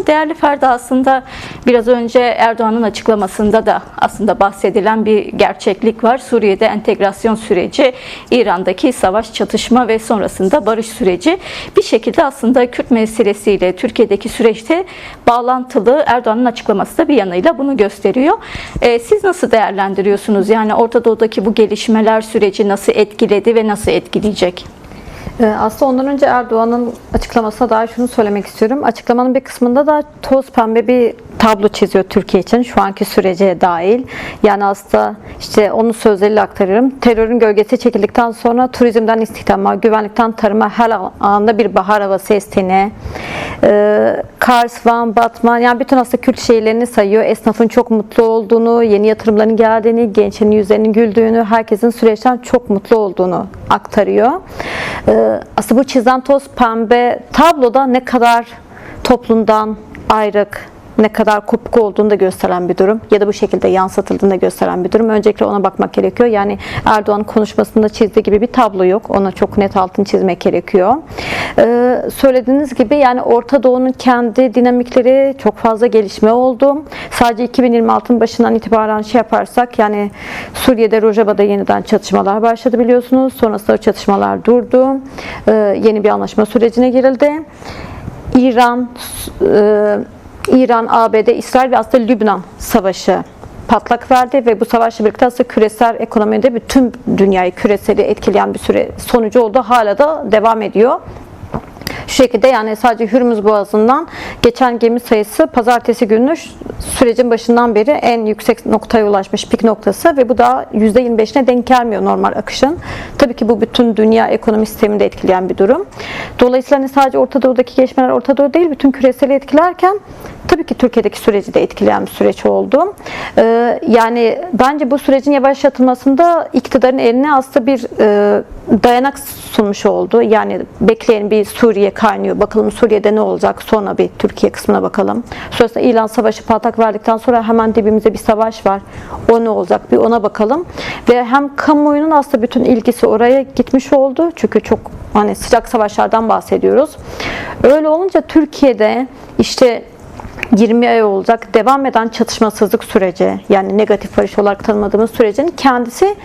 Ama değerli Ferda, aslında biraz önce Erdoğan'ın açıklamasında da aslında bahsedilen bir gerçeklik var. Suriye'de entegrasyon süreci, İran'daki savaş, çatışma ve sonrasında barış süreci bir şekilde aslında Kürt meselesiyle Türkiye'deki süreçte bağlantılı. Erdoğan'ın açıklaması da bir yanıyla bunu gösteriyor. Siz nasıl değerlendiriyorsunuz? Yani Orta Doğu'daki bu gelişmeler süreci nasıl etkiledi ve nasıl etkileyecek? Aslında ondan önce Erdoğan'ın açıklamasına dair şunu söylemek istiyorum. Açıklamanın bir kısmında da toz pembe bir tablo çiziyor Türkiye için şu anki sürece dahil. Yani aslında işte onun sözleriyle aktarıyorum. Terörün gölgesi çekildikten sonra turizmden istihdama, güvenlikten tarıma her alanda bir bahar havası estiğini, Kars, Van, Batman, yani bütün aslında Kürt şehirlerini sayıyor. Esnafın çok mutlu olduğunu, yeni yatırımların geldiğini, gençlerin yüzlerinin güldüğünü, herkesin süreçten çok mutlu olduğunu aktarıyor. Aslında bu çizilen toz pembe tabloda ne kadar toplumdan ayrık, ne kadar kopuk olduğunu da gösteren bir durum ya da bu şekilde yansıtıldığını da gösteren bir durum. Öncelikle ona bakmak gerekiyor. Yani Erdoğan konuşmasında çizdiği gibi bir tablo yok. Ona çok net altını çizmek gerekiyor. Söylediğiniz gibi yani Orta Doğu'nun kendi dinamikleri çok fazla gelişme oldu. Sadece 2026'ın başından itibaren yaparsak yani Suriye'de Rojava'da yeniden çatışmalar başladı biliyorsunuz. Sonrasında o çatışmalar durdu. Yeni bir anlaşma sürecine girildi. İran, ABD, İsrail ve aslında Lübnan savaşı patlak verdi ve bu savaşla birlikte aslında küresel ekonomide bütün dünyayı küreseli etkileyen bir süre sonucu oldu. Hala da devam ediyor. Şu şekilde yani sadece Hürmüz Boğazı'ndan geçen gemi sayısı pazartesi günü sürecin başından beri en yüksek noktaya ulaşmış, pik noktası ve bu da %25'ine denk gelmiyor normal akışın. Tabii ki bu bütün dünya ekonomi sistemini de etkileyen bir durum. Dolayısıyla hani sadece Orta Doğu'daki gelişmeler Orta Doğu değil, bütün küreseli etkilerken tabii ki Türkiye'deki süreci de etkileyen bir süreç oldu. Yani bence bu sürecin yavaşlatılmasında iktidarın eline aslında bir dayanak sunmuş oldu. Yani bekleyen bir Suriye kaynıyor. Bakalım Suriye'de ne olacak? Sonra bir Türkiye kısmına bakalım. Sonrasında İran Savaşı patlak verdikten sonra hemen dibimizde bir savaş var. O ne olacak? Bir ona bakalım. Ve hem kamuoyunun aslında bütün ilgisi oraya gitmiş oldu. Çünkü çok hani sıcak savaşlardan bahsediyoruz. Öyle olunca Türkiye'de işte 20 ay olacak devam eden çatışmasızlık süreci, yani negatif barış olarak tanımadığımız sürecin kendisi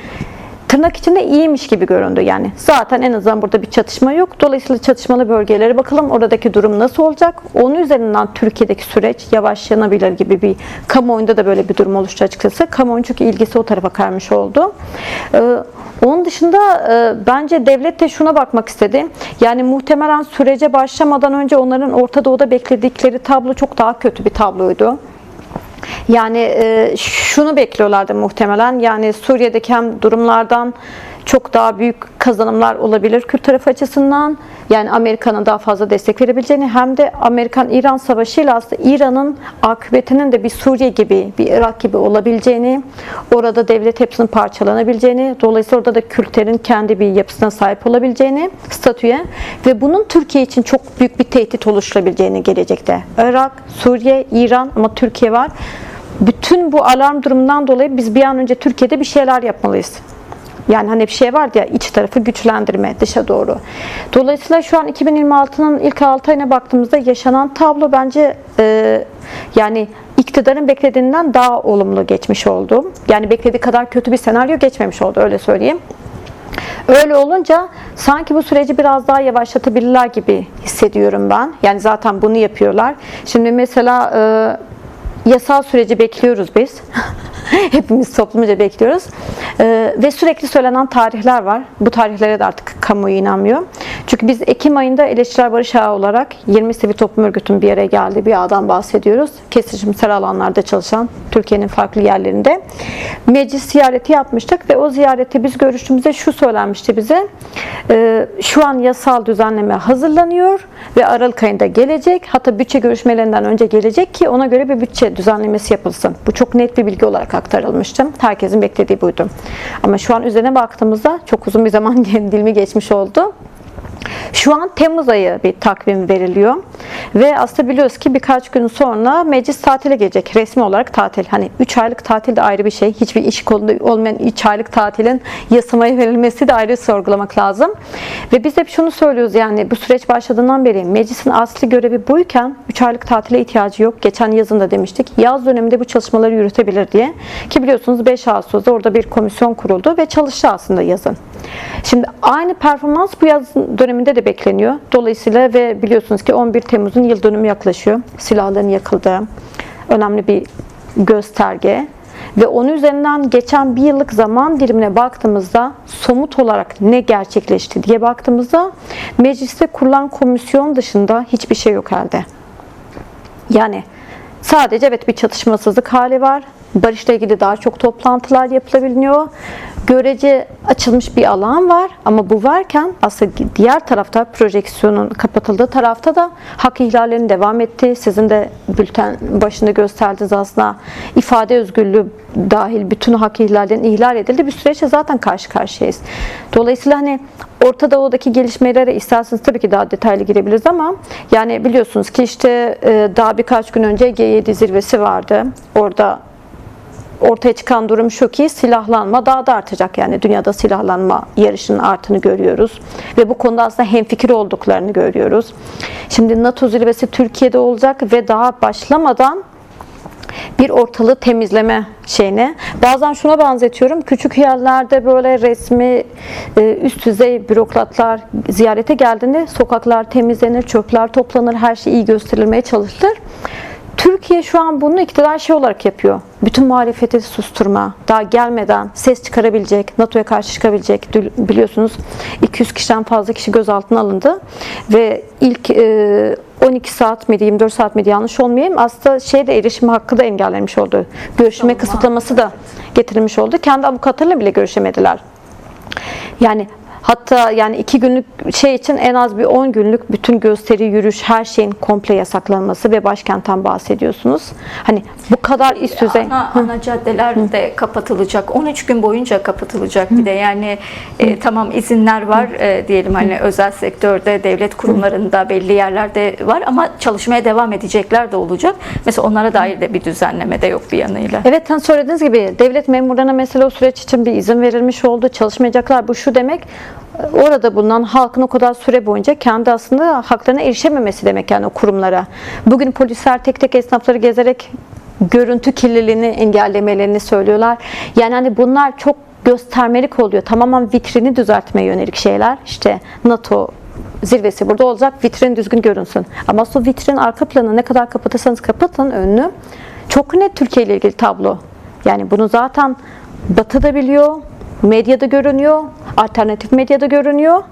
tırnak içinde iyiymiş gibi göründü. Yani zaten en azından burada bir çatışma yok. Dolayısıyla çatışmalı bölgelere bakalım. Oradaki durum nasıl olacak? Onun üzerinden Türkiye'deki süreç yavaşlanabilir gibi bir kamuoyunda da böyle bir durum oluştu açıkçası. Kamuoyunun çünkü ilgisi o tarafa kaymış oldu. Onun dışında bence devlet de şuna bakmak istedi. Yani muhtemelen sürece başlamadan önce onların Orta Doğu'da bekledikleri tablo çok daha kötü bir tabloydu. Yani şunu bekliyorlardı muhtemelen. Yani Suriye'deki hem durumlardan çok daha büyük kazanımlar olabilir Kürt tarafı açısından. Yani Amerika'nın daha fazla destek verebileceğini hem de Amerikan-İran savaşıyla aslında İran'ın akıbetinin de bir Suriye gibi, bir Irak gibi olabileceğini, orada devlet hepsinin parçalanabileceğini, dolayısıyla orada da Kürtlerin kendi bir yapısına sahip olabileceğini, statüye ve bunun Türkiye için çok büyük bir tehdit oluşturabileceğini gelecekte. Irak, Suriye, İran ama Türkiye var. Bütün bu alarm durumundan dolayı biz bir an önce Türkiye'de bir şeyler yapmalıyız. Yani hani bir şey vardı ya, iç tarafı güçlendirme, dışa doğru. Dolayısıyla şu an 2026'nın ilk 6 ayına baktığımızda yaşanan tablo bence yani iktidarın beklediğinden daha olumlu geçmiş oldu. Yani beklediği kadar kötü bir senaryo geçmemiş oldu, öyle söyleyeyim. Öyle olunca sanki bu süreci biraz daha yavaşlatabilirler gibi hissediyorum ben. Yani zaten bunu yapıyorlar. Şimdi mesela yasal süreci bekliyoruz biz. Hepimiz toplumca bekliyoruz. Ve sürekli söylenen tarihler var. Bu tarihlere de artık kamuoyu inanmıyor. Çünkü biz Ekim ayında Eleştirel Barış Ağı olarak 20 sivil toplum örgütünün bir yere geldiği bir ağdan bahsediyoruz. Kesişimsel alanlarda çalışan Türkiye'nin farklı yerlerinde. Meclis ziyareti yapmıştık ve o ziyarette biz görüştüğümüzde şu söylenmişti bize. Şu an yasal düzenleme hazırlanıyor ve Aralık ayında gelecek. Hatta bütçe görüşmelerinden önce gelecek ki ona göre bir bütçe düzenlemesi yapılsın. Bu çok net bir bilgi olarak aktarılmıştı. Herkesin beklediği buydu. Ama şu an üzerine baktığımızda çok uzun bir zaman dilimi geçmiş oldu. Şu an Temmuz ayı bir takvim veriliyor. Ve aslında biliyoruz ki birkaç gün sonra meclis tatile gelecek. Resmi olarak tatil. Hani 3 aylık tatil de ayrı bir şey. Hiçbir iş kolunda olmayan 3 aylık tatilin yasamaya verilmesi de ayrı sorgulamak lazım. Ve biz hep şunu söylüyoruz, yani bu süreç başladığından beri meclisin asli görevi buyken 3 aylık tatile ihtiyacı yok. Geçen yazın da demiştik. Yaz döneminde bu çalışmaları yürütebilir diye. Ki biliyorsunuz 5 Ağustos'ta orada bir komisyon kuruldu ve çalıştı aslında yazın. Şimdi aynı performans bu yaz döneminde de bekleniyor. Dolayısıyla ve biliyorsunuz ki 11 Temmuz'un yıl dönümü yaklaşıyor. Silahların yakıldığı önemli bir gösterge. Ve onun üzerinden geçen bir yıllık zaman dilimine baktığımızda somut olarak ne gerçekleşti diye baktığımızda mecliste kurulan komisyon dışında hiçbir şey yok elde. Yani sadece evet bir çatışmasızlık hali var. Barışla ilgili daha çok toplantılar yapılabiliyor. Görece açılmış bir alan var ama bu varken aslında diğer tarafta projeksiyonun kapatıldığı tarafta da hak ihlallerinin devam ettiği, sizin de bülten başında gösterdiğiniz aslında ifade özgürlüğü dahil bütün hak ihlallerinin ihlal edildiği bir süreçle zaten karşı karşıyayız. Dolayısıyla hani Orta Doğu'daki gelişmelere isterseniz tabii ki daha detaylı girebiliriz ama yani biliyorsunuz ki işte daha birkaç gün önce G7 zirvesi vardı. Orada ortaya çıkan durum şu ki silahlanma daha da artacak. Yani dünyada silahlanma yarışının arttığını görüyoruz. Ve bu konuda aslında hemfikir olduklarını görüyoruz. Şimdi NATO zirvesi Türkiye'de olacak ve daha başlamadan bir ortalığı temizleme şeyine. Bazen şuna benzetiyorum. Küçük yerlerde böyle resmi üst düzey bürokratlar ziyarete geldiğinde sokaklar temizlenir, çöpler toplanır, her şey iyi gösterilmeye çalışılır. Türkiye şu an bunu iktidar şey olarak yapıyor. Bütün muhalefeti susturma, daha gelmeden ses çıkarabilecek, NATO'ya karşı çıkabilecek. Biliyorsunuz 200 kişiden fazla kişi gözaltına alındı. Ve ilk 12 saat miydi, 24 saat miydi yanlış olmayayım. Aslında erişim hakkı da engellenmiş oldu. Görüşme kısıtlaması da getirilmiş oldu. Kendi avukatlarıyla bile görüşemediler. Yani hatta yani 2 günlük için en az bir 10 günlük bütün gösteri, yürüyüş, her şeyin komple yasaklanması ve başkentten bahsediyorsunuz. Hani bu kadar üst düzey. Ana caddeler de kapatılacak. 13 gün boyunca kapatılacak bir de. Yani tamam izinler var diyelim hani özel sektörde, devlet kurumlarında belli yerlerde var ama çalışmaya devam edecekler de olacak. Mesela onlara dair de bir düzenleme de yok bir yanıyla. Evet, hani söylediğiniz gibi devlet memurlarına mesela o süreç için bir izin verilmiş oldu. Çalışmayacaklar. Bu şu demek, orada bulunan halkın o kadar süre boyunca kendi aslında haklarına erişememesi demek yani o kurumlara. Bugün polisler tek tek esnafları gezerek görüntü kirliliğini engellemelerini söylüyorlar. Yani hani bunlar çok göstermelik oluyor. Tamamen vitrini düzeltmeye yönelik şeyler. İşte NATO zirvesi burada olacak, vitrin düzgün görünsün. Ama o vitrin arka planı ne kadar kapatırsanız kapatın önünü, çok net Türkiye ile ilgili tablo. Yani bunu zaten Batı da biliyor, medyada görünüyor, alternatif medyada görünüyor.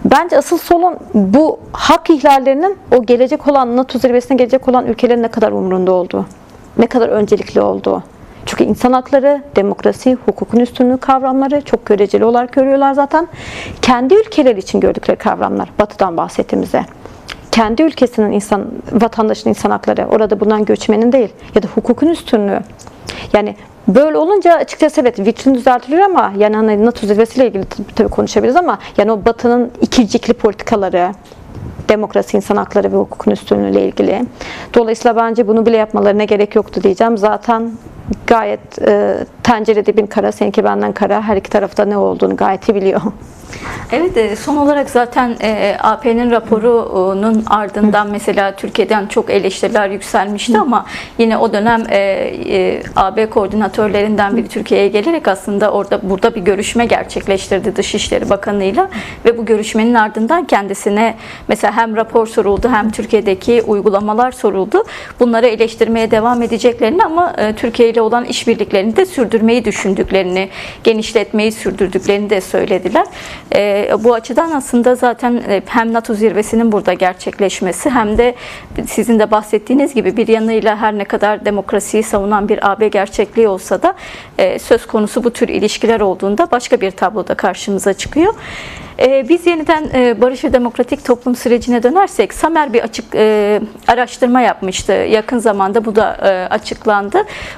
Bence asıl sorun bu hak ihlallerinin o gelecek olan NATO zirvesine gelecek olan ülkelerin ne kadar umurunda olduğu, ne kadar öncelikli olduğu. Çünkü insan hakları, demokrasi, hukukun üstünlüğü kavramları çok göreceli olarak görüyorlar zaten. Kendi ülkeleri için gördükleri kavramlar, Batı'dan bahsettiğimizde. Kendi ülkesinin vatandaşının insan hakları, orada bulunan göçmenin değil ya da hukukun üstünlüğü. Yani böyle olunca açıkçası evet vitrin düzeltiliyor ama yani hani NATO zirvesiyle ilgili tabii konuşabiliriz ama yani o Batı'nın ikircikli politikaları, demokrasi, insan hakları ve hukukun üstünlüğüyle ilgili. Dolayısıyla bence bunu bile yapmalarına gerek yoktu diyeceğim. Zaten gayet tencere dibin kara, seninki benden kara. Her iki tarafta ne olduğunu gayet iyi biliyor. Evet, son olarak zaten AP'nin raporunun ardından mesela Türkiye'den çok eleştiriler yükselmişti ama yine o dönem AB koordinatörlerinden biri Türkiye'ye gelerek aslında burada bir görüşme gerçekleştirdi Dışişleri Bakanı'yla ve bu görüşmenin ardından kendisine mesela hem rapor soruldu hem Türkiye'deki uygulamalar soruldu. Bunları eleştirmeye devam edeceklerini ama Türkiye ile olan işbirliklerini de sürdürmeyi düşündüklerini, genişletmeyi sürdürdüklerini de söylediler. Bu açıdan aslında zaten hem NATO zirvesinin burada gerçekleşmesi hem de sizin de bahsettiğiniz gibi bir yanıyla her ne kadar demokrasiyi savunan bir AB gerçekliği olsa da söz konusu bu tür ilişkiler olduğunda başka bir tabloda karşımıza çıkıyor. Biz yeniden barış ve demokratik toplum sürecine dönersek, Samer bir açık araştırma yapmıştı yakın zamanda, bu da açıklandı.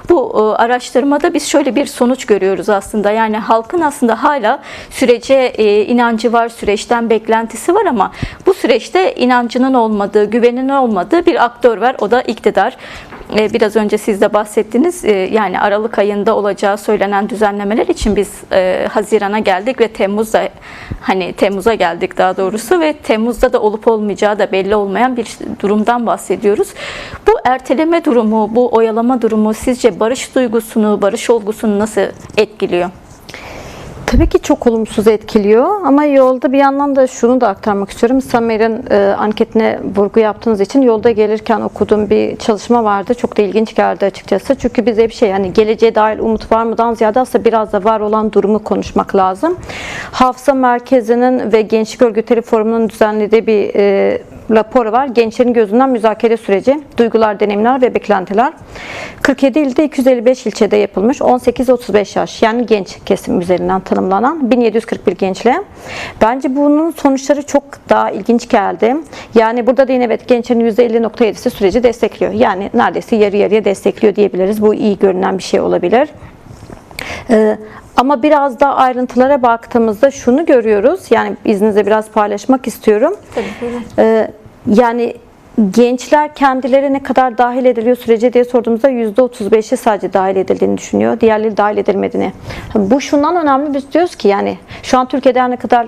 Bu araştırmada biz şöyle bir sonuç görüyoruz aslında, yani halkın aslında hala sürece inancı var, süreçten beklentisi var ama bu süreçte inancının olmadığı, güveninin olmadığı bir aktör var, o da iktidar. Biraz önce siz de bahsettiniz, yani Aralık ayında olacağı söylenen düzenlemeler için biz Haziran'a geldik ve Temmuz'a geldik daha doğrusu, ve Temmuz'da da olup olmayacağı da belli olmayan bir durumdan bahsediyoruz. Bu erteleme durumu, bu oyalama durumu sizce barış duygusunu, barış olgusunu nasıl etkiliyor? Tabii ki çok olumsuz etkiliyor ama yolda bir yandan da şunu da aktarmak istiyorum. Samer'in anketine vurgu yaptığınız için yolda gelirken okuduğum bir çalışma vardı. Çok da ilginç geldi açıkçası. Çünkü bize bir şey, hani geleceğe dair umut var mıdan ziyade aslında biraz da var olan durumu konuşmak lazım. Hafıza Merkezi'nin ve Gençlik Örgütleri Forumu'nun düzenlediği bir rapor var. Gençlerin gözünden müzakere süreci, duygular, deneyimler ve beklentiler. 47 ilde 255 ilçede yapılmış. 18-35 yaş, yani genç kesim üzerinden tanımlanan 1741 gençle. Bence bunun sonuçları çok daha ilginç geldi. Yani burada da yine evet, gençlerin %50.7'si süreci destekliyor. Yani neredeyse yarı yarıya destekliyor diyebiliriz. Bu iyi görünen bir şey olabilir. Ama biraz daha ayrıntılara baktığımızda şunu görüyoruz. Yani izninizle biraz paylaşmak istiyorum. Tabii. Yani gençler kendileri ne kadar dahil ediliyor sürece diye sorduğumuzda %35'i sadece dahil edildiğini düşünüyor. Diğerleri dahil edilmediğini. Bu şundan önemli, biz diyoruz ki yani şu an Türkiye'de ne kadar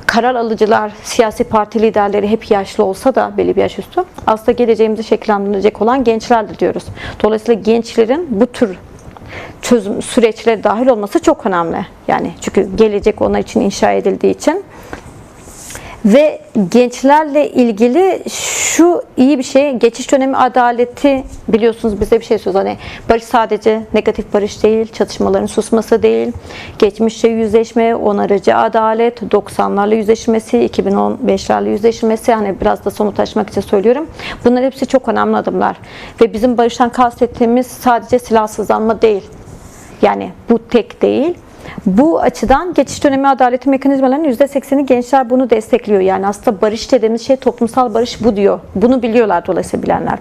karar alıcılar, siyasi parti liderleri hep yaşlı olsa da, belli bir yaş üstü, aslında geleceğimizi şekillendirecek olan gençlerdir diyoruz. Dolayısıyla gençlerin bu tür çözüm süreçlere dahil olması çok önemli. Yani çünkü gelecek onlar için inşa edildiği için. Ve gençlerle ilgili şu iyi bir şey, geçiş dönemi adaleti, biliyorsunuz bize bir şey söylüyor. Hani barış sadece negatif barış değil, çatışmaların susması değil, geçmişle yüzleşme, onarıcı adalet, 90'larla yüzleşmesi, 2015'lerle yüzleşmesi, hani biraz da somutlaşmak için söylüyorum. Bunlar hepsi çok önemli adımlar. Ve bizim barıştan kastettiğimiz sadece silahsızlanma değil. Yani bu tek değil. Bu açıdan geçiş dönemi adaleti mekanizmalarının %80'i gençler bunu destekliyor. Yani aslında barış dediğimiz şey, toplumsal barış bu diyor. Bunu biliyorlar dolayısıyla bilenler.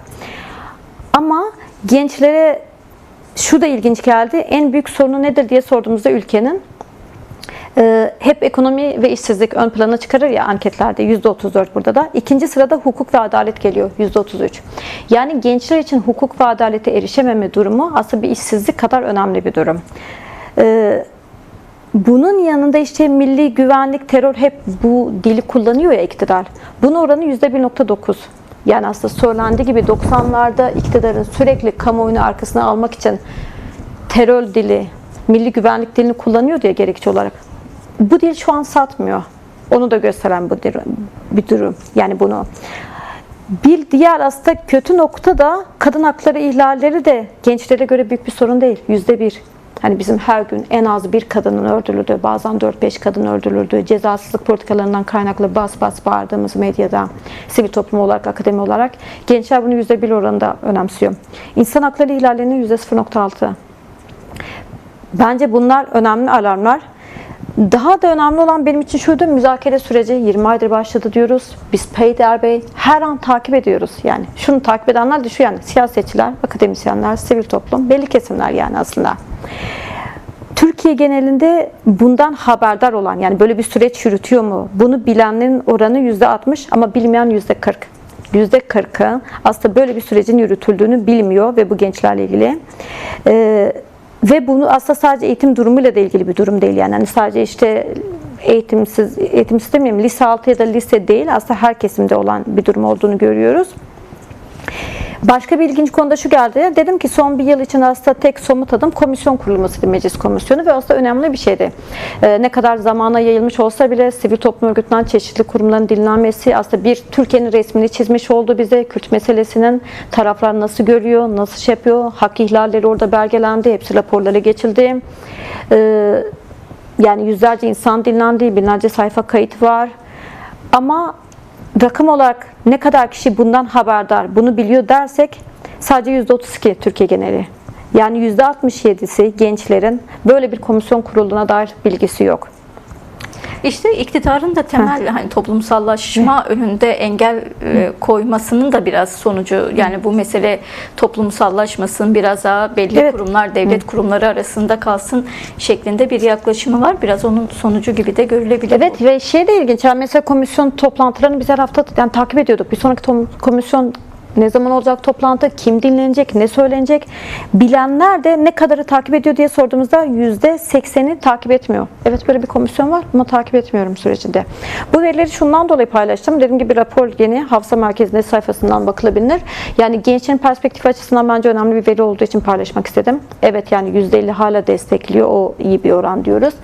Ama gençlere şu da ilginç geldi. En büyük sorunu nedir diye sorduğumuzda ülkenin, hep ekonomi ve işsizlik ön plana çıkarır ya anketlerde, %34 burada da. İkinci sırada hukuk ve adalet geliyor, %33. Yani gençler için hukuk ve adalete erişememe durumu aslında bir işsizlik kadar önemli bir durum. Bunun yanında işte milli güvenlik, terör, hep bu dili kullanıyor ya iktidar. Bunun oranı %1.9. Yani aslında söylendiği gibi 90'larda iktidarın sürekli kamuoyunu arkasına almak için terör dili, milli güvenlik dilini kullanıyor diye gerekçe olarak. Bu dil şu an satmıyor. Onu da gösteren bir durum. Yani bunu. Bir diğer aslında kötü nokta da kadın hakları ihlalleri de gençlere göre büyük bir sorun değil. %1. Hani bizim her gün en az bir kadının öldürüldüğü, bazen 4-5 kadın öldürüldüğü, cezasızlık politikalarından kaynaklı bas bas bağırdığımız medyada, sivil toplum olarak, akademi olarak gençler bunu %1 oranında önemsiyor. İnsan hakları ihlallerinin %0.6. Bence bunlar önemli alarmlar. Daha da önemli olan benim için şuydu, müzakere süreci 20 aydır başladı diyoruz. Biz peyderpey her an takip ediyoruz. Yani şunu takip edenler de şu, yani siyasetçiler, akademisyenler, sivil toplum, belli kesimler yani aslında. Türkiye genelinde bundan haberdar olan, yani böyle bir süreç yürütüyor mu? Bunu bilenlerin oranı %60 ama bilmeyen %40. %40'ı aslında böyle bir sürecin yürütüldüğünü bilmiyor ve bu gençlerle ilgili. Ve bunu aslında sadece eğitim durumuyla da ilgili bir durum değil. Yani sadece işte eğitimsiz demeyeyim, lise 6 ya da lise değil, aslında her kesimde olan bir durum olduğunu görüyoruz. Başka bir ilginç konuda şu geldi. Dedim ki son bir yıl için aslında tek somut adım komisyon kurulmasıydı, meclis komisyonu, ve aslında önemli bir şeydi. Ne kadar zamana yayılmış olsa bile sivil toplum örgütünden çeşitli kurumların dinlenmesi, aslında bir Türkiye'nin resmini çizmiş oldu bize. Kürt meselesinin taraflar nasıl görüyor, nasıl şey yapıyor, hak ihlalleri orada belgelendi, hepsi raporlara geçildi. Yani yüzlerce insan dinlendi, binlerce sayfa kayıt var. Ama rakam olarak ne kadar kişi bundan haberdar, bunu biliyor dersek sadece %32 Türkiye geneli. Yani %67'si gençlerin böyle bir komisyon kurulduğuna dair bilgisi yok. İşte iktidarın da temel hani toplumsallaşma önünde engel koymasının da biraz sonucu, yani bu mesele toplumsallaşmasın, biraz daha belli kurumlar, devlet kurumları arasında kalsın şeklinde bir yaklaşımı var. Biraz onun sonucu gibi de görülebilir. Evet ve şey de ilginç. Yani mesela komisyon toplantılarını biz her hafta yani takip ediyorduk. Bir sonraki komisyon ne zaman olacak toplantı, kim dinlenecek, ne söylenecek? Bilenler de ne kadarı takip ediyor diye sorduğumuzda %80'i takip etmiyor. Evet, böyle bir komisyon var ama takip etmiyorum sürecinde. Bu verileri şundan dolayı paylaştım. Dediğim gibi rapor yeni Hafıza Merkezi'nde sayfasından bakılabilir. Yani gençlerin perspektifi açısından bence önemli bir veri olduğu için paylaşmak istedim. Evet, yani %50 hala destekliyor. O iyi bir oran diyoruz.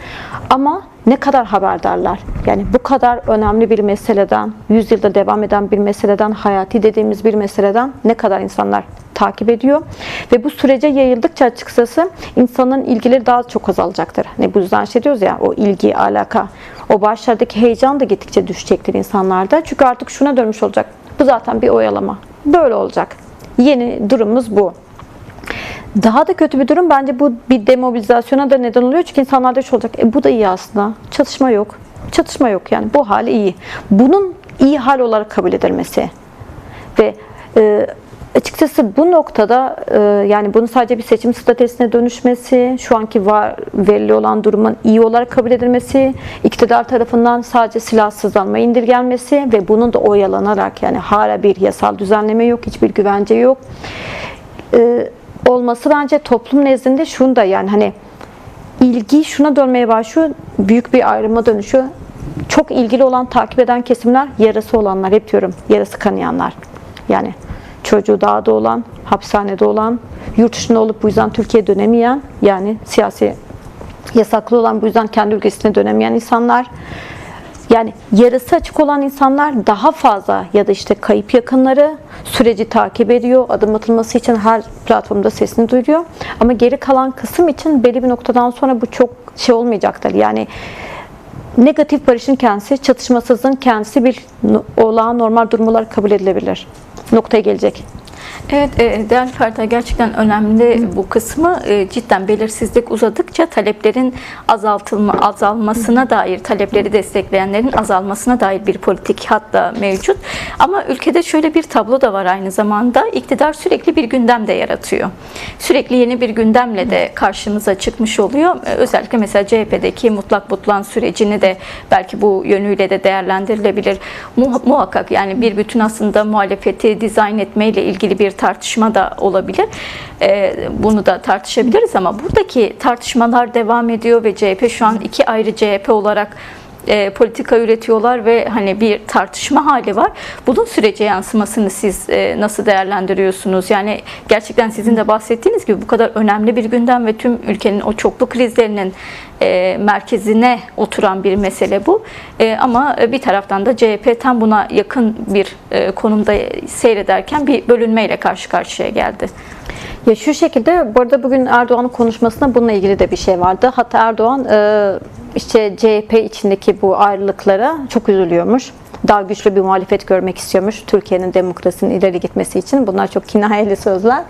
Ama ne kadar haberdarlar? Yani bu kadar önemli bir meseleden, 100 yılda devam eden bir meseleden, hayati dediğimiz bir meseleden ne kadar insanlar takip ediyor? Ve bu sürece yayıldıkça açıkçası insanın ilgileri daha çok azalacaktır. Hani bu yüzden şey diyoruz ya, o ilgi, alaka, o başlardaki heyecan da gittikçe düşecektir insanlarda. Çünkü artık şuna dönmüş olacak. Bu zaten bir oyalama. Böyle olacak. Yeni durumumuz bu. Daha da kötü bir durum bence, bu bir demobilizasyona da neden oluyor. Çünkü insanlarda şu olacak. Bu da iyi aslında. Çatışma yok. Çatışma yok yani. Bu hali iyi. Bunun iyi hal olarak kabul edilmesi. Ve açıkçası bu noktada yani bunun sadece bir seçim stratejisine dönüşmesi, şu anki verili olan durumun iyi olarak kabul edilmesi, iktidar tarafından sadece silahsızlanma indirgenmesi ve bunun da oyalanarak, yani hala bir yasal düzenleme yok, hiçbir güvence yok. Olması bence toplum nezdinde şunu da, yani hani ilgi şuna dönmeye başlıyor, büyük bir ayrıma dönüşüyor. Çok ilgili olan, takip eden kesimler, yarası olanlar, hep diyorum, yarası kanayanlar. Yani çocuğu dağda olan, hapishanede olan, yurt dışında olup bu yüzden Türkiye'ye dönemeyen, yani siyasi yasaklı olan, bu yüzden kendi ülkesine dönemeyen insanlar. Yani yarası açık olan insanlar daha fazla, ya da işte kayıp yakınları süreci takip ediyor. Adım atılması için her platformda sesini duyuruyor. Ama geri kalan kısım için belli bir noktadan sonra bu çok şey olmayacaktır. Yani negatif barışın kendisi, çatışmasızlığın kendisi bir olağan normal durum olarak kabul edilebilir. Noktaya gelecek. Evet, değerli Ferda, gerçekten önemli bu kısmı. Cidden belirsizlik uzadıkça taleplerin azalmasına dair, talepleri destekleyenlerin azalmasına dair bir politik hatta mevcut. Ama ülkede şöyle bir tablo da var aynı zamanda. İktidar sürekli bir gündem de yaratıyor. Sürekli yeni bir gündemle de karşımıza çıkmış oluyor. Özellikle mesela CHP'deki mutlak butlan sürecini de belki bu yönüyle de değerlendirilebilir. Muhakkak yani bir bütün aslında muhalefeti dizayn etmeyle ilgili bir tartışma da olabilir. Bunu da tartışabiliriz ama buradaki tartışmalar devam ediyor ve CHP şu an iki ayrı CHP olarak politika üretiyorlar ve hani bir tartışma hali var. Bunun sürece yansımasını siz nasıl değerlendiriyorsunuz? Yani gerçekten sizin de bahsettiğiniz gibi bu kadar önemli bir gündem ve tüm ülkenin o çoklu krizlerinin merkezine oturan bir mesele bu. Ama bir taraftan da CHP tam buna yakın bir konumda seyrederken bir bölünmeyle karşı karşıya geldi. Ya şu şekilde, bu arada bugün Erdoğan'ın konuşmasında bununla ilgili de bir şey vardı. Hatta Erdoğan işte CHP içindeki bu ayrılıklara çok üzülüyormuş. Daha güçlü bir muhalefet görmek istiyormuş Türkiye'nin demokrasinin ileri gitmesi için. Bunlar çok kinayeli sözler.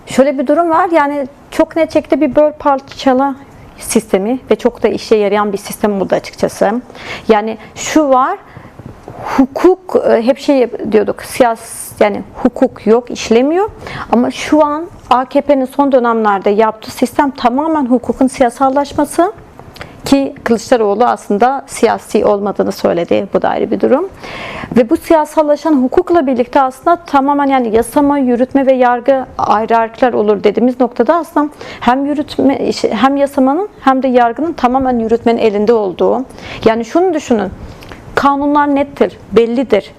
Şöyle bir durum var, yani çok net şekilde bir böl parçala sistemi ve çok da işe yarayan bir sistem oldu açıkçası. Yani şu var, hukuk, hep şey diyorduk, yani hukuk yok, işlemiyor. Ama şu an AKP'nin son dönemlerde yaptığı sistem tamamen hukukun siyasallaşması. Ki Kılıçdaroğlu aslında siyasi olmadığını söyledi. Bu da ayrı bir durum. Ve bu siyasallaşan hukukla birlikte aslında tamamen, yani yasama, yürütme ve yargı ayrı ayrıklar olur dediğimiz noktada aslında hem yürütme, hem yasamanın hem de yargının tamamen yürütmenin elinde olduğu. Yani şunu düşünün. Kanunlar nettir, bellidir.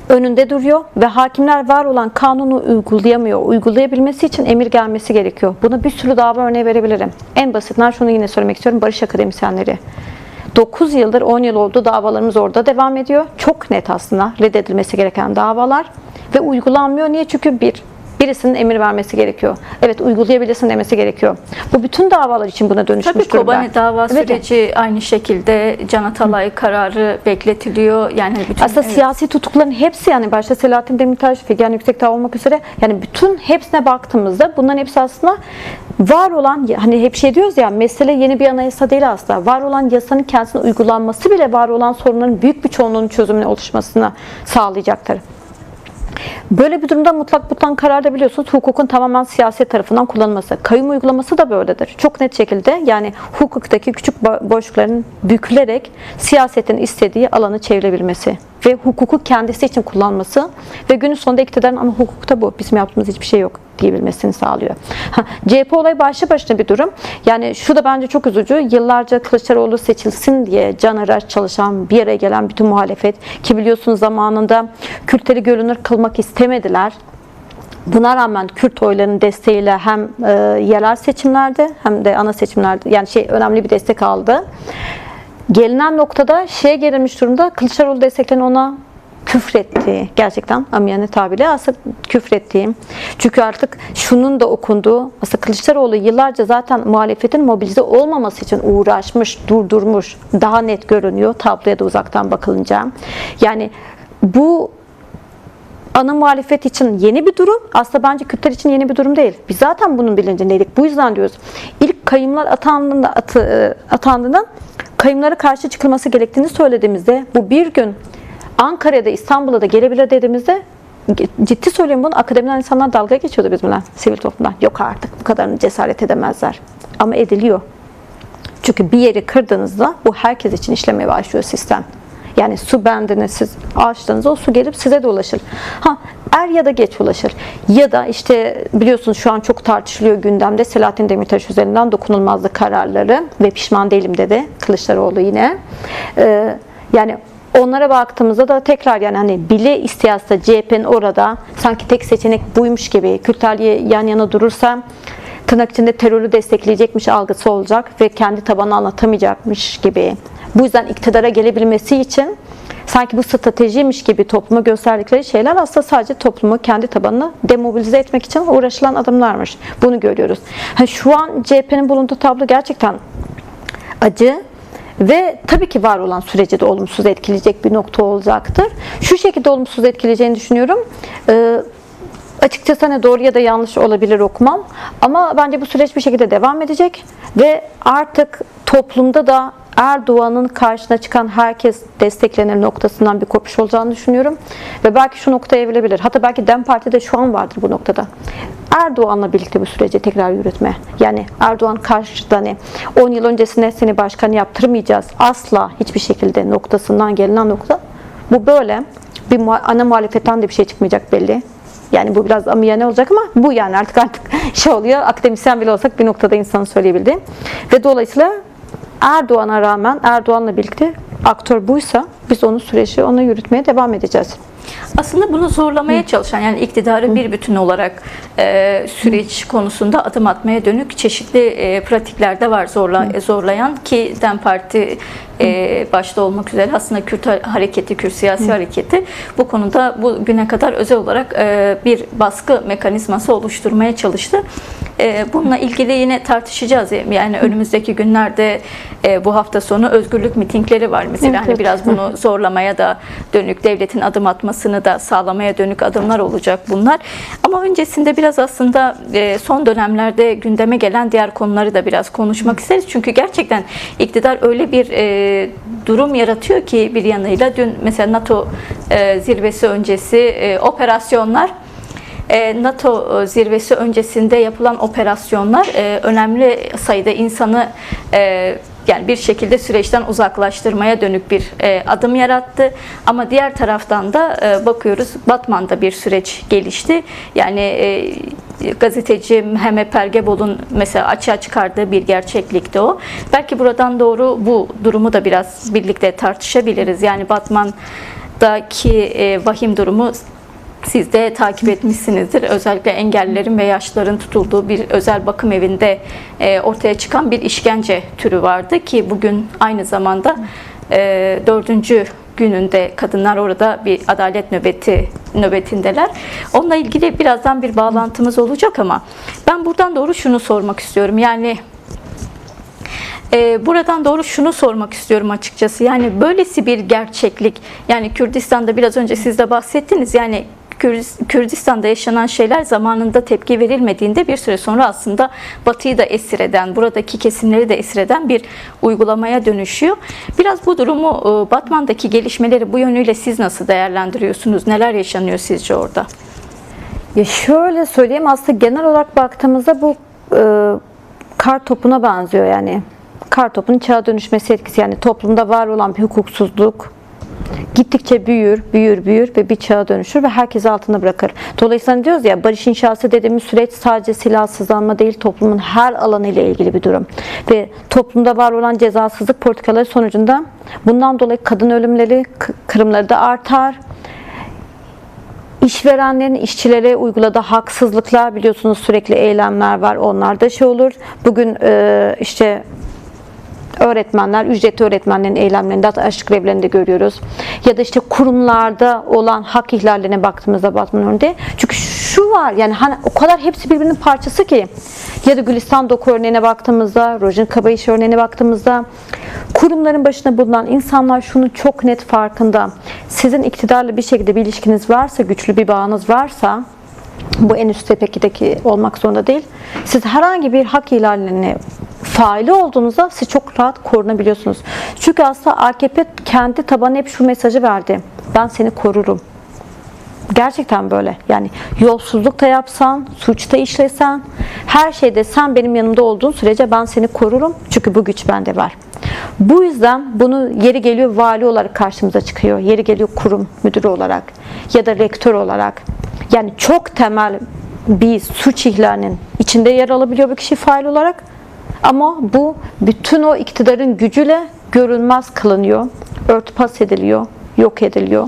Önünde duruyor ve hakimler var olan kanunu uygulayamıyor. Uygulayabilmesi için emir gelmesi gerekiyor. Buna bir sürü dava örneği verebilirim. En basitinden şunu yine söylemek istiyorum. Barış akademisyenleri. 9 yıldır, 10 yıl oldu, davalarımız orada devam ediyor. Çok net aslında reddedilmesi gereken davalar ve uygulanmıyor. Niye? Çünkü bir, Birisinin emir vermesi gerekiyor. Evet, uygulayabilirsin demesi gerekiyor. Bu bütün davalar için buna dönüşmüş Tabii durumda. Kobani dava Evet. süreci aynı şekilde Can Atalay kararı bekletiliyor. Yani bütün Aslında siyasi tutukların hepsi, yani başta Selahattin Demirtaş, Figen Yüksekdağ olmak üzere, yani bütün hepsine baktığımızda bunların hepsi aslında var olan, hani hep şey diyoruz ya, mesele yeni bir anayasa değil aslında. Var olan yasanın kendisine uygulanması bile var olan sorunların büyük bir çoğunluğunun çözümüne oluşmasını sağlayacaktır. Böyle bir durumda mutlak kararda biliyorsunuz hukukun tamamen siyaset tarafından kullanılması. Kayyum uygulaması da böyledir. Çok net şekilde, yani hukuktaki küçük boşlukların bükülerek siyasetin istediği alanı çevirebilmesi ve hukuku kendisi için kullanması ve günün sonunda iktidarın ama hukukta bu, bizim yaptığımız hiçbir şey yok diyebilmesini sağlıyor. CHP olayı başlı başına bir durum. Yani şu da bence çok üzücü. Yıllarca Kılıçdaroğlu seçilsin diye canhıraş çalışan, bir araya gelen bütün muhalefet, ki biliyorsunuz zamanında Kürtleri görünür kılmak istemediler. Buna rağmen Kürt oylarının desteğiyle hem yerel seçimlerde hem de ana seçimlerde, yani önemli bir destek aldı. Gelinen noktada şeye gelinmiş durumda, Kılıçdaroğlu desteklerini ona küfrettiği, gerçekten amiyane tabirle aslında küfrettiğim. Çünkü artık şunun da okunduğu, aslında Kılıçdaroğlu yıllarca zaten muhalefetin mobilize olmaması için uğraşmış, durdurmuş, daha net görünüyor tabloya da uzaktan bakılınca. Yani bu ana muhalefet için yeni bir durum. Aslında bence Kürtler için yeni bir durum değil. Biz zaten bunun bilincindeydik. Bu yüzden diyoruz. İlk kayımlar atandığında kayımlara karşı çıkılması gerektiğini söylediğimizde, bu bir gün Ankara'da, İstanbul'a da gelebilir dediğimizde, ciddi söylüyorum bunu, akademiden insanlar dalga geçiyordu bizimle, sivil toplumdan. Yok artık, bu kadarını cesaret edemezler. Ama ediliyor. Çünkü bir yeri kırdığınızda bu herkes için işlemeye başlıyor sistem. Yani su bendini siz açtığınızda o su gelip size de ulaşır. Er ya da geç ulaşır. Ya da işte biliyorsunuz şu an çok tartışılıyor gündemde Selahattin Demirtaş üzerinden dokunulmazlık kararları ve pişman değilim dedi Kılıçdaroğlu yine. Yani onlara baktığımızda da tekrar, yani hani bile istiyatsa CHP'nin orada sanki tek seçenek buymuş gibi, Kürtlerle yan yana durursa tırnak içinde terörü destekleyecekmiş algısı olacak ve kendi tabanını anlatamayacakmış gibi. Bu yüzden iktidara gelebilmesi için sanki bu stratejiymiş gibi topluma gösterdikleri şeyler aslında sadece toplumu, kendi tabanını demobilize etmek için uğraşılan adımlarmış. Bunu görüyoruz. Şu an CHP'nin bulunduğu tablo gerçekten acı ve tabii ki var olan süreci de olumsuz etkileyecek bir nokta olacaktır. Şu şekilde olumsuz etkileyeceğini düşünüyorum. Açıkçası hani doğru ya da yanlış olabilir okumam. Ama bence bu süreç bir şekilde devam edecek ve artık toplumda da Erdoğan'ın karşısına çıkan herkes desteklenir noktasından bir kopuş olacağını düşünüyorum. Ve belki şu noktaya evrilebilir. Hatta belki DEM Parti de şu an vardır bu noktada. Erdoğan'la birlikte bu süreci tekrar yürütme. Yani Erdoğan karşıda, hani 10 yıl öncesine seni başkan yaptırmayacağız asla hiçbir şekilde noktasından gelinen nokta. Bu böyle. Bir ana muhalefetten de bir şey çıkmayacak belli. Yani bu biraz amiyane olacak ama bu, yani artık şey oluyor. Akademisyen bile olsak bir noktada insanın söyleyebildiği. Ve dolayısıyla Erdoğan'a rağmen, Erdoğan'la birlikte aktör buysa biz onun süreci ona yürütmeye devam edeceğiz. Aslında bunu zorlamaya çalışan, yani iktidarı bir bütün olarak süreç konusunda adım atmaya dönük çeşitli pratikler de var zorlayan, ki DEM Parti başta olmak üzere aslında Kürt hareketi, Kürt siyasi hareketi bu konuda bugüne kadar özel olarak bir baskı mekanizması oluşturmaya çalıştı. Bununla ilgili yine tartışacağız. Yani önümüzdeki günlerde bu hafta sonu özgürlük mitingleri var mesela. Evet. Hani biraz bunu zorlamaya da dönük, devletin adım atmasını da sağlamaya dönük adımlar olacak bunlar. Ama öncesinde biraz aslında son dönemlerde gündeme gelen diğer konuları da biraz konuşmak isteriz. Çünkü gerçekten iktidar öyle bir durum yaratıyor ki bir yanıyla dün mesela NATO zirvesi öncesi operasyonlar, NATO zirvesi öncesinde yapılan operasyonlar önemli sayıda insanı yani bir şekilde süreçten uzaklaştırmaya dönük bir adım yarattı. Ama diğer taraftan da bakıyoruz Batman'da bir süreç gelişti. Yani gazeteci Mehmet Pergebol'un mesela açığa çıkardığı bir gerçeklikti o. Belki buradan doğru bu durumu da biraz birlikte tartışabiliriz. Yani Batman'daki vahim durumu siz de takip etmişsinizdir. Özellikle engellilerin ve yaşlıların tutulduğu bir özel bakım evinde ortaya çıkan bir işkence türü vardı ki bugün aynı zamanda 4. gününde kadınlar orada bir adalet nöbetindeler. Onunla ilgili birazdan bir bağlantımız olacak ama ben buradan doğru şunu sormak istiyorum. Yani buradan doğru şunu sormak istiyorum açıkçası. Yani böylesi bir gerçeklik, yani Kürdistan'da biraz önce siz de bahsettiniz. Yani Kürdistan'da yaşanan şeyler zamanında tepki verilmediğinde bir süre sonra aslında Batı'yı da esir eden, buradaki kesimleri de esir eden bir uygulamaya dönüşüyor. Biraz bu durumu, Batman'daki gelişmeleri bu yönüyle siz nasıl değerlendiriyorsunuz? Neler yaşanıyor sizce orada? Ya şöyle söyleyeyim, aslında genel olarak baktığımızda bu kar topuna benziyor yani. Kar topunun çağa dönüşmesi etkisi, yani toplumda var olan bir hukuksuzluk gittikçe büyür ve bir çağa dönüşür ve herkesi altında bırakır. Dolayısıyla diyoruz ya, barış inşası dediğimiz süreç sadece silahsızlanma değil, toplumun her alanı ile ilgili bir durum. Ve toplumda var olan cezasızlık politikaları sonucunda bundan dolayı kadın ölümleri, kırımları da artar. İşverenlerin işçilere uyguladığı haksızlıklar, biliyorsunuz sürekli eylemler var, onlar da şey olur. Bugün işte öğretmenler, ücretli öğretmenlerin eylemlerinde, hatta açlık grevlerinde görüyoruz. Ya da işte kurumlarda olan hak ihlallerine baktığımızda Batman örneğinde. Çünkü şu var, yani hani o kadar hepsi birbirinin parçası ki. Ya da Gülistan Doku örneğine baktığımızda, Rojin Kabayış örneğine baktığımızda, kurumların başında bulunan insanlar şunun çok net farkında. Sizin iktidarla bir şekilde bir ilişkiniz varsa, güçlü bir bağınız varsa, bu en üst tepedeki olmak zorunda değil. Siz herhangi bir hak ihlallerine faili olduğunuzda siz çok rahat korunabiliyorsunuz. Çünkü aslında AKP kendi tabanına hep şu mesajı verdi: ben seni korurum. Gerçekten böyle. Yani yolsuzluk da yapsan, suç da işlesen, her şeyde sen benim yanımda olduğun sürece ben seni korurum. Çünkü bu güç bende var. Bu yüzden bunu yeri geliyor vali olarak karşımıza çıkıyor. Yeri geliyor kurum müdürü olarak ya da rektör olarak. Yani çok temel bir suç ihlalinin içinde yer alabiliyor bir kişi fail olarak. Ama bu bütün o iktidarın gücüyle görünmez kılınıyor, örtbas ediliyor, yok ediliyor.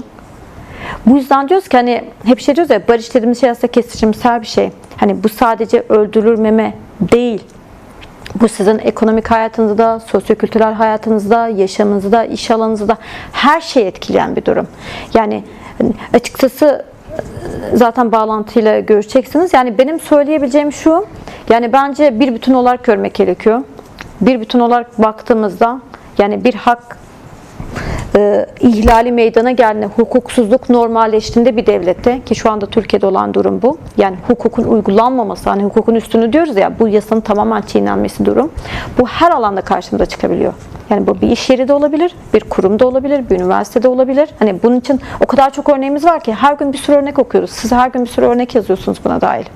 Bu yüzden diyoruz ki, hani hep şey diyoruz ya, barış dediğimiz şey aslında kesişimsel bir şey. Hani bu sadece öldürülmeme değil. Bu sizin ekonomik hayatınızda, sosyokültürel hayatınızda, yaşamınızda, iş alanınızda her şeyi etkileyen bir durum. Yani açıkçası zaten bağlantıyla görüşeceksiniz. Yani benim söyleyebileceğim şu, yani bence bir bütün olarak görmek gerekiyor. Bir bütün olarak baktığımızda, yani bir hak ihlali meydana geldiğinde, hukuksuzluk normalleştiğinde bir devlette, ki şu anda Türkiye'de olan durum bu. Yani hukukun uygulanmaması, hani hukukun üstünü diyoruz ya, bu yasanın tamamen çiğnenmesi durum. Bu her alanda karşımıza çıkabiliyor. Yani bu bir iş yeri de olabilir, bir kurum da olabilir, bir üniversitede olabilir. Hani bunun için o kadar çok örneğimiz var ki her gün bir sürü örnek okuyoruz. Siz her gün bir sürü örnek yazıyorsunuz buna dair.